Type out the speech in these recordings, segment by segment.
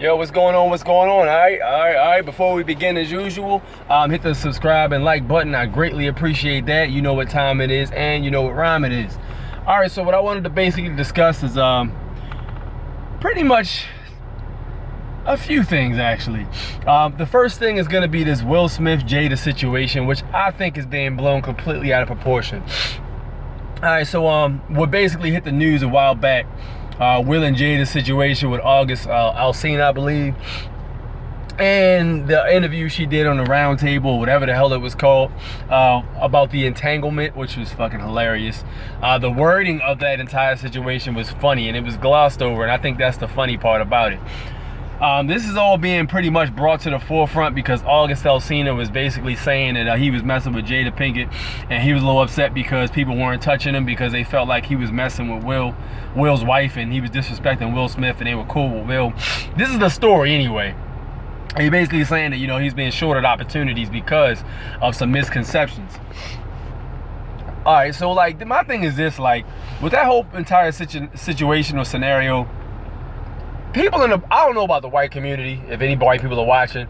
Yo, what's going on? What's going on? All right. Before we begin, as usual, hit the subscribe and like button. I greatly appreciate that. You know what time it is, and you know what rhyme it is. All right. So what I wanted to basically discuss is pretty much a few things actually. The first thing is going to be this Will Smith Jada situation, which I think is being blown completely out of proportion. All right. So what basically hit the news a while back. Will and Jada's situation with August Alsina, I believe, and the interview she did on the round table, whatever the hell it was called, about the entanglement, which was fucking hilarious. The wording of that entire situation was funny, and it was glossed over, and I think that's the funny part about it. This is all being pretty much brought to the forefront because August Alsina was basically saying that he was messing with Jada Pinkett, and he was a little upset because people weren't touching him because they felt like he was messing with Will's wife, and he was disrespecting Will Smith, and they were cool with Will. This is the story anyway. He's basically saying that, you know, he's being shorted opportunities because of some misconceptions. All right, so like my thing is this, like with that whole entire situation or scenario, people in the, I don't know about the white community, if any white people are watching,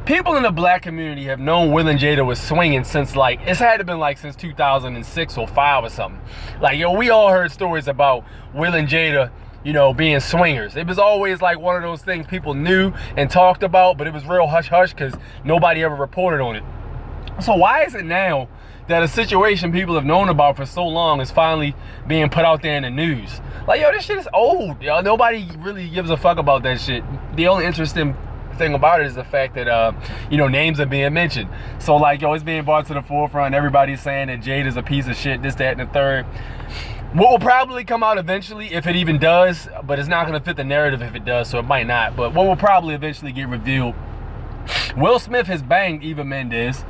people in the black community have known Will and Jada was swinging since, like, it's had to been like since 2006 or 5 or something. Like, yo, we all heard stories about Will and Jada, you know, being swingers. It was always like one of those things people knew and talked about, but it was real hush-hush because nobody ever reported on it. So why is it now that a situation people have known about for so long is finally being put out there in the news? Like, yo, this shit is old, yo. Nobody really gives a fuck about that shit. The only interesting thing about it is the fact that, you know, names are being mentioned. So, like, yo, it's being brought to the forefront. Everybody's saying that Jade is a piece of shit, this, that, and the third. What will probably come out eventually, if it even does, but it's not going to fit the narrative if it does, so it might not. But what will probably eventually get revealed, Will Smith has banged Eva Mendes.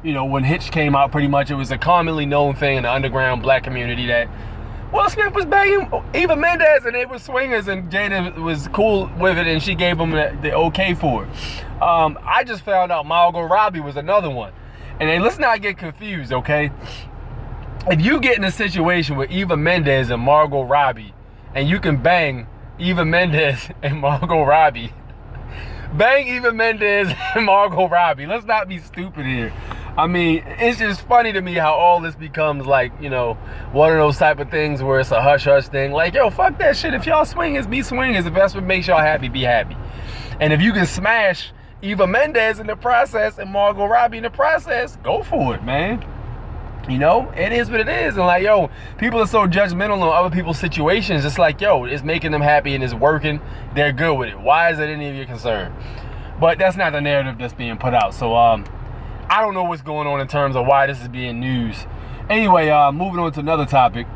You know, when Hitch came out, pretty much it was a commonly known thing in the underground black community that Will Smith was banging Eva Mendes and they were swingers, and Jada was cool with it and she gave him the okay for it. I just found out Margot Robbie was another one. And hey, let's not get confused, okay? If you get in a situation with Eva Mendes and Margot Robbie, and you can bang Eva Mendes and Margot Robbie, bang Eva Mendes and Margot Robbie. Let's not be stupid here. I mean, it's just funny to me how all this becomes like, you know, one of those type of things where it's a hush-hush thing. Like, yo, fuck that shit. If y'all swingers, be swingers. If that's what makes y'all happy, be happy. And if you can smash Eva Mendes in the process and Margot Robbie in the process, go for it, man. You know, it is what it is. And like, yo, people are so judgmental on other people's situations. It's like, yo, it's making them happy and it's working. They're good with it. Why is it any of your concern? But that's not the narrative that's being put out. So, I don't know what's going on in terms of why this is being news. Anyway, moving on to another topic.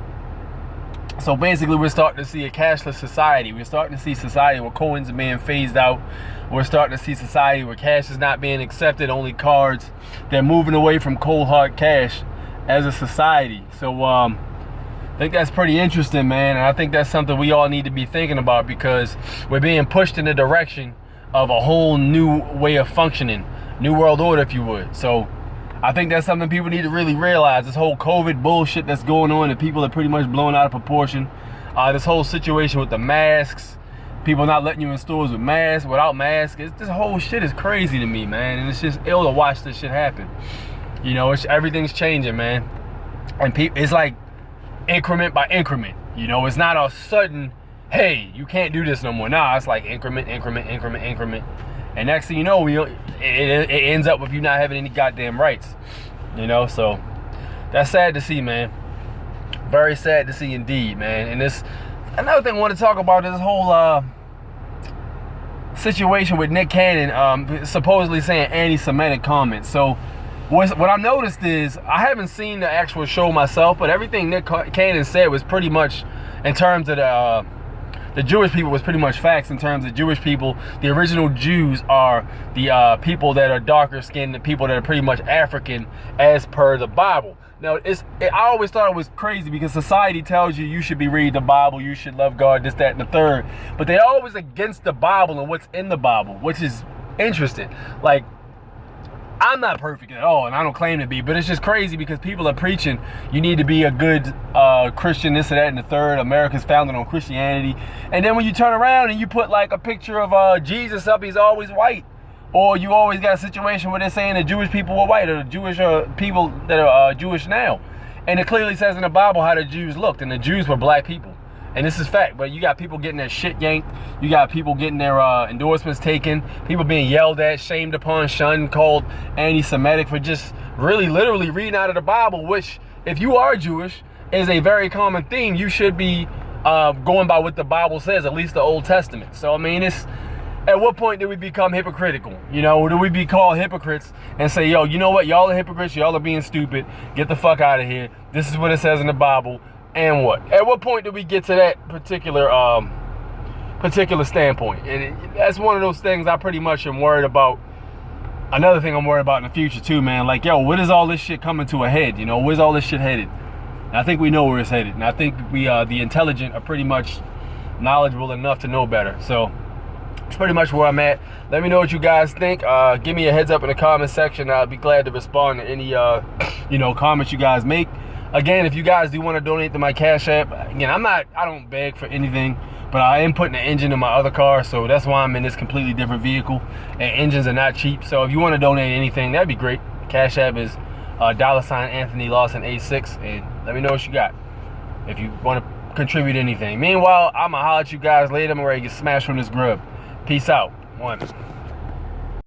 So basically, we're starting to see a cashless society. We're starting to see society where coins are being phased out. We're starting to see society where cash is not being accepted, only cards. They're moving away from cold hard cash as a society. So I think that's pretty interesting, man. And I think that's something we all need to be thinking about because we're being pushed in the direction of a whole new way of functioning. New world order, if you would. So I think that's something people need to really realize. This whole COVID bullshit that's going on and people are pretty much blown out of proportion. This whole situation with the masks, people not letting you in stores with masks, without masks. This whole shit is crazy to me, man. And it's just ill to watch this shit happen. You know, everything's changing, man. And it's like increment by increment. You know, it's not a sudden, hey, you can't do this no more. Nah, it's like increment. And next thing you know, it ends up with you not having any goddamn rights. You know, so that's sad to see, man. Very sad to see indeed, man. And this, another thing I want to talk about is this whole situation with Nick Cannon supposedly saying anti-Semitic comments. So what I noticed is, I haven't seen the actual show myself, but everything Nick Cannon said was pretty much, in terms of the Jewish people, was pretty much facts. In terms of Jewish people, the original Jews are the people that are darker skinned, the people that are pretty much African as per the Bible. Now, I always thought it was crazy because society tells you should be reading the Bible, you should love God, this, that, and the third. But they're always against the Bible and what's in the Bible, which is interesting. Like, I'm not perfect at all, and I don't claim to be, but it's just crazy because people are preaching you need to be a good Christian, this and that and the third. America's founded on Christianity. And then when you turn around and you put like a picture of Jesus up, he's always white. Or you always got a situation where they're saying the Jewish people were white, or the Jewish people that are Jewish now. And it clearly says in the Bible how the Jews looked, and the Jews were black people. And this is fact, but you got people getting their shit yanked. You got people getting their endorsements taken. People being yelled at, shamed upon, shunned, called anti-Semitic for just really literally reading out of the Bible, which, if you are Jewish, is a very common theme. You should be going by what the Bible says, at least the Old Testament. So, I mean, it's... At what point do we become hypocritical? You know, do we be called hypocrites and say, yo, you know what? Y'all are hypocrites. Y'all are being stupid. Get the fuck out of here. This is what it says in the Bible. And what? At what point do we get to that particular standpoint? And that's one of those things I pretty much am worried about. Another thing I'm worried about in the future too, man. Like, yo, what is all this shit coming to a head? You know, where's all this shit headed? And I think we know where it's headed. And I think we, the intelligent, are pretty much knowledgeable enough to know better. So that's pretty much where I'm at. Let me know what you guys think. Give me a heads up in the comment section. I'll be glad to respond to any, comments you guys make. Again, if you guys do want to donate to my Cash App, again, I don't beg for anything, but I am putting an engine in my other car, so that's why I'm in this completely different vehicle, and engines are not cheap. So if you want to donate anything, that'd be great. Cash App is $Anthony Lawson A6, and let me know what you got if you want to contribute anything. Meanwhile, I'm going to holler at you guys later. I'm ready to get smashed from this grub. Peace out. One.